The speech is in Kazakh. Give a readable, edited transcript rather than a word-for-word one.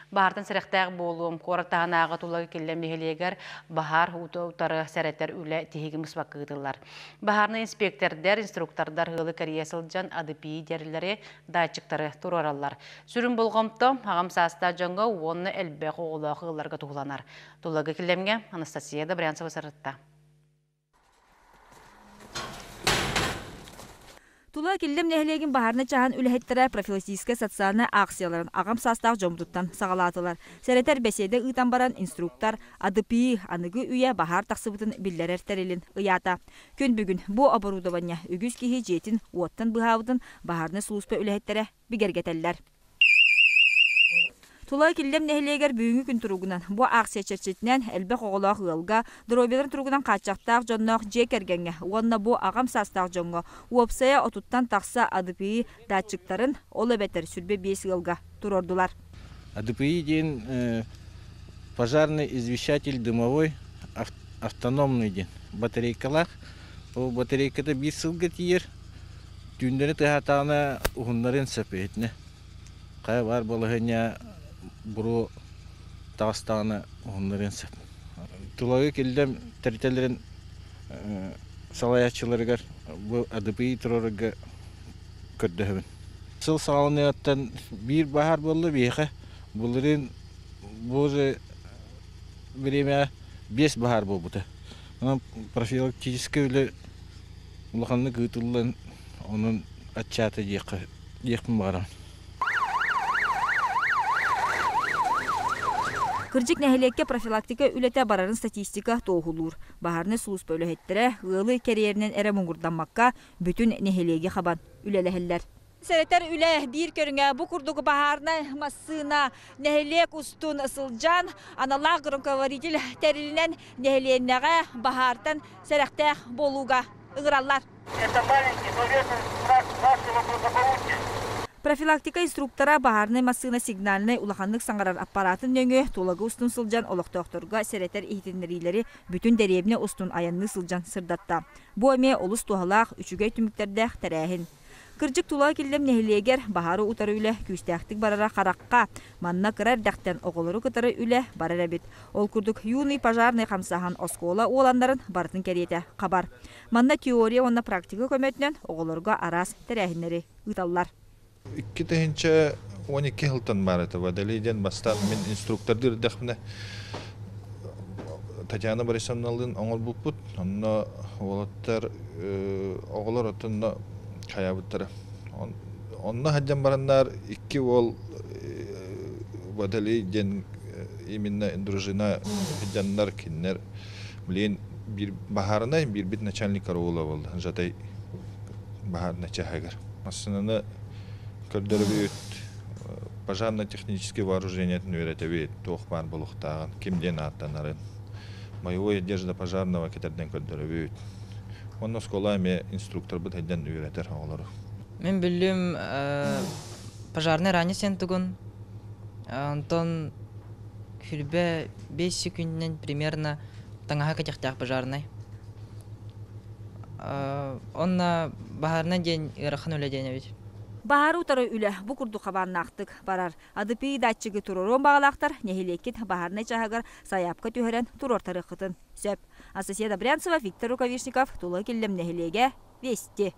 Баһартан сәрәхтәг болуым, коратағанағы тулагы келлем нехелегер бахар утары сәрәттер үлі тихиги мұспақ кыдылар. Бахарны инспектордар, инструктордар ғылы кәрие сылжан адыпии дәрілері датчиктары тураралар. Сүрін болғымты, ағам саста жаңға оны әлбе қоғылы ғыларға туғыланар. Тулагы келлемге Анастасия Добрянцева сарытта. Тула киллем нәһелеген баһарны чаһан үләһеттәре профилактика социальный акцияларын агам састак жомдуттан сагалатылар. Сәретер беседе ытан баран инструктор АДПИ аныгы үйә баһар таксыбытын билләрер тәрелин ыята. Көн бүгүн бу оборудование үгүз кихи жетин уоттан быһабытын баһарны служба үләһеттәре бигергәтәлләр. Тула киллем нәһелегер бүгүнкү күн туругунан бу акция чечетнән әлбә коголак ылга дробелер туругунан качактак жоннок жекергенге онна бу агам састак жонго уопсая отуттан такса АДПИ датчиктарын олы бетер сүрбе 5 ылга турордулар. АДПИ ден пожарный извещатель дымовой автономный ден батарейкалах. О батарейкада 1 ылга тиер. Түндәне тахатана угуннарын сапетне. Кай бар балыгыня буру тағыстағына оңларын сәп. Тулагы келдем тәртелерін салаячыларығар бұл АДПИ тұрорыға көрдіғін. Сыл сағалыны аттан бір бағар болды бейхі. Бұлырын бұзы время 5 бағар бол бұты. Профилактическі өлі ұлғанны күтілін оның атчаты декпін бағаран. Кыржик нәһелекке профилактика үлете барарын статистика тоғулур. Баһарны служба үләһеттере ылы кәрьерінен әрі мұңғырданмаққа бүтін нәһелеге қабан үләләһелләр. Сәреттер үлә бір көріңе бұ күрдігі баһарны массына нәһелек ұстын ысылжан, аналар громковоритель тәрілінен нәһеленеге баһартан сәрәқтәқ болуға ұғыралар. Это маленький, но верный знак нашего благополучия. Профилактика инструктора баһарны массына сигнальный улаханлык саңарар аппаратын нөңө тулагы устун сылжан олоқтоқторга сәреттер ихтиннерилери бүтін дәребіне устун аянны сылжан сырдатта. Бу эме олус тухалақ үчүгей түміктердәқ тәрәхін. Кыржык тула келдем нәһелегер баһары утары үле күстәқтік барара қараққа манна кырар дәқтен оғылыры кытары үле барара бит. Ол күрдік юный пожарный қамсахан оскола оландарын бартын кәрете қабар. Манна теория онна практика көмөтінен оғылырға арас тәрәхіннері ұталлар. 2 тәһинчә 12 жылдан бар это водолейден бастап мен инструктордыр дәхмне Татьяна Борисовналын оңол булпут онна олаттар оголор отында каябыттар онна хаҗан бараннар 2 ол водолейден именно дружина хаҗаннар киннер билен бир баһарына бир бит начальник караула булды жатай баһарна чахагар асынны көрдөрбүт пожарно-техническое вооружение үйрәтәбит тохмар булуктаган кимден аттанарын боевая одежда пожарного кетерден көрдөрбүт онно сколами инструктор бут һәдән үйрәтер алар. Мен билем пожарный ранесен тугун Антон хүрбе 5 секунднен примерно таңга катяктак пожарный онна баһарна ден ирхан үләдәне бит. Баһары утары үле бу курду кабаннактык барар. АДПИ датчыгы туророн багалактар нехилеккит баһарны чагар саяпка төһөрен турор тарыхытын сөп. Анастасия Добрянцева, Виктор Рукавишников, Тула келлем нехилеге Вести.